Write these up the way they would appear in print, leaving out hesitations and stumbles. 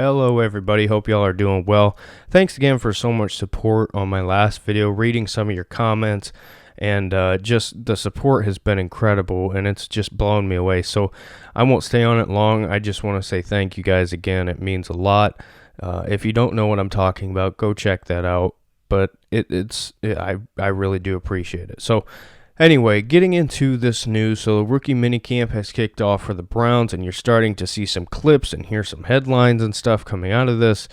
Hello everybody, hope y'all are doing well. Thanks again for so much support on my last video, reading some of your comments, and just the support has been incredible and it's just blown me away. So I won't stay on it long. I just want to say thank you guys again. It means a lot. If you don't know what I'm talking about, go check that out. But I really do appreciate it. So anyway, getting into this news, so the rookie minicamp has kicked off for the Browns, and you're starting to see some clips and hear some headlines and stuff coming out of this,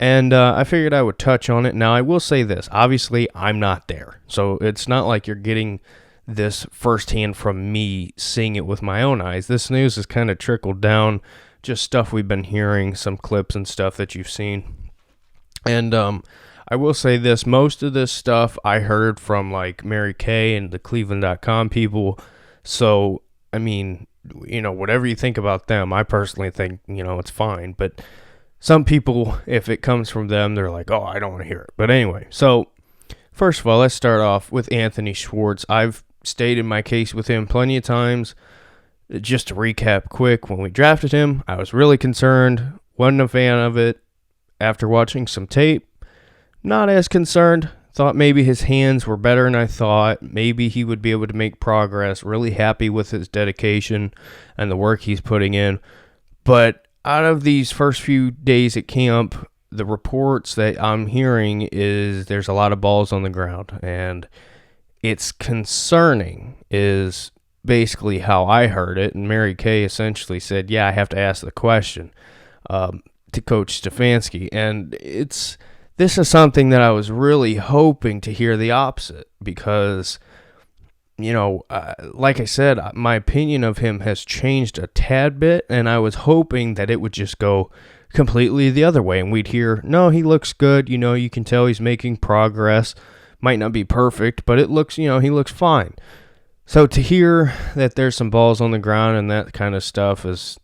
and I figured I would touch on it. Now, I will say this. Obviously, I'm not there, so it's not like you're getting this firsthand from me seeing it with my own eyes. This news has kind of trickled down, just stuff we've been hearing, some clips and stuff that you've seen, and I will say this, most of this stuff I heard from like Mary Kay and the Cleveland.com people. So, I mean, whatever you think about them, I personally think, it's fine. But some people, if it comes from them, they're like, oh, I don't want to hear it. But anyway, so first of all, let's start off with Anthony Schwartz. I've stated my case with him plenty of times. Just to recap quick, when we drafted him, I was really concerned, wasn't a fan of it. After watching some tape, not as concerned. Thought maybe his hands were better than I thought. Maybe he would be able to make progress. Really happy with his dedication and the work he's putting in. But out of these first few days at camp, the reports that I'm hearing is there's a lot of balls on the ground. And it's concerning is basically how I heard it. And Mary Kay essentially said, yeah, I have to ask the question to Coach Stefanski. And this is something that I was really hoping to hear the opposite because, like I said, my opinion of him has changed a tad bit, and I was hoping that it would just go completely the other way, and we'd hear, no, he looks good, you can tell he's making progress, might not be perfect, but it looks, he looks fine. So to hear that there's some balls on the ground and that kind of stuff is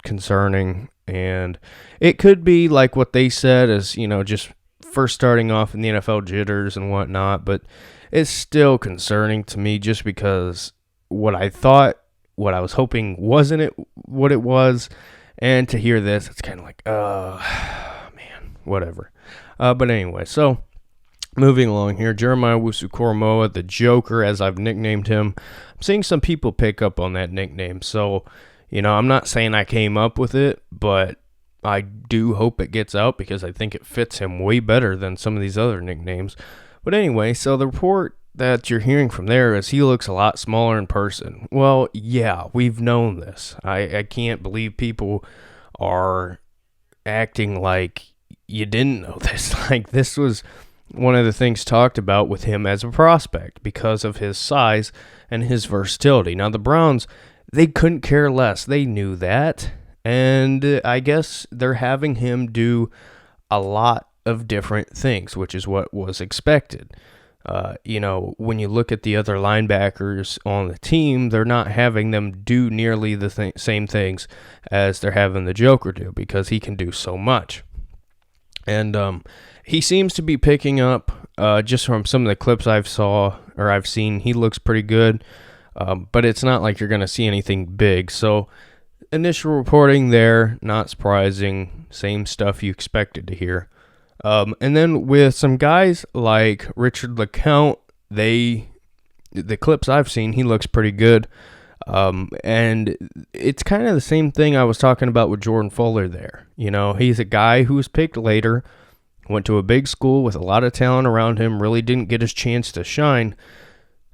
concerning, and it could be like what they said is, just first starting off in the NFL jitters and whatnot, but it's still concerning to me just because what I was hoping wasn't what it was, and to hear this, it's kind of like, man, whatever. But anyway, so moving along here, Jeremiah Owusu-Koramoah, the Joker, as I've nicknamed him. I'm seeing some people pick up on that nickname, so, I'm not saying I came up with it, but I do hope it gets out because I think it fits him way better than some of these other nicknames. But anyway, so the report that you're hearing from there is he looks a lot smaller in person. Well, yeah, we've known this. I can't believe people are acting like you didn't know this. Like, this was one of the things talked about with him as a prospect because of his size and his versatility. Now, the Browns, they couldn't care less. They knew that. And I guess they're having him do a lot of different things, which is what was expected. When you look at the other linebackers on the team, they're not having them do nearly the same things as they're having the Joker do because he can do so much. And he seems to be picking up, just from some of the clips I've seen, he looks pretty good. But it's not like you're going to see anything big. So initial reporting there, not surprising, same stuff you expected to hear. And then with some guys like Richard LeCounte, the clips I've seen, he looks pretty good. And it's kind of the same thing I was talking about with Jordan Fuller there. He's a guy who was picked later, went to a big school with a lot of talent around him, really didn't get his chance to shine.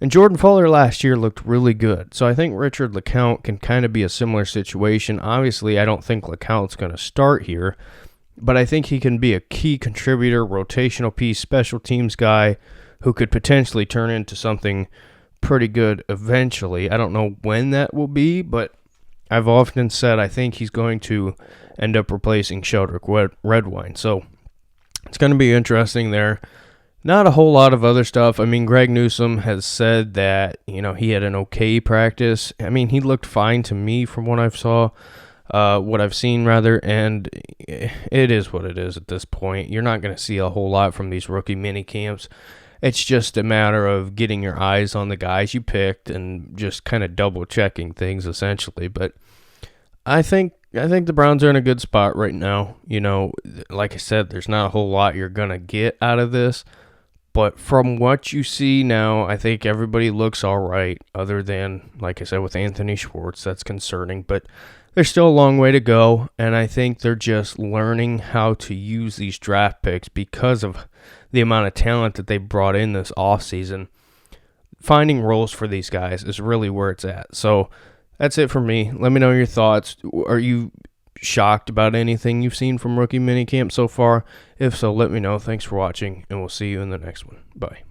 And Jordan Fuller last year looked really good. So I think Richard LeCounte can kind of be a similar situation. Obviously, I don't think LeCounte's going to start here, but I think he can be a key contributor, rotational piece, special teams guy who could potentially turn into something pretty good eventually. I don't know when that will be, but I've often said I think he's going to end up replacing Sheldrick Redwine. So it's going to be interesting there. Not a whole lot of other stuff. I mean, Greg Newsome has said that, he had an okay practice. I mean, he looked fine to me from what I've seen, and it is what it is at this point. You're not going to see a whole lot from these rookie mini camps. It's just a matter of getting your eyes on the guys you picked and just kind of double checking things essentially. But I think I think the Browns are in a good spot right now. Like I said, there's not a whole lot you're going to get out of this. But from what you see now, I think everybody looks all right, other than, like I said, with Anthony Schwartz. That's concerning. But there's still a long way to go, and I think they're just learning how to use these draft picks because of the amount of talent that they brought in this offseason. Finding roles for these guys is really where it's at. So that's it for me. Let me know your thoughts. Are you shocked about anything you've seen from rookie minicamp so far? If so, let me know. Thanks for watching, and we'll see you in the next one. Bye.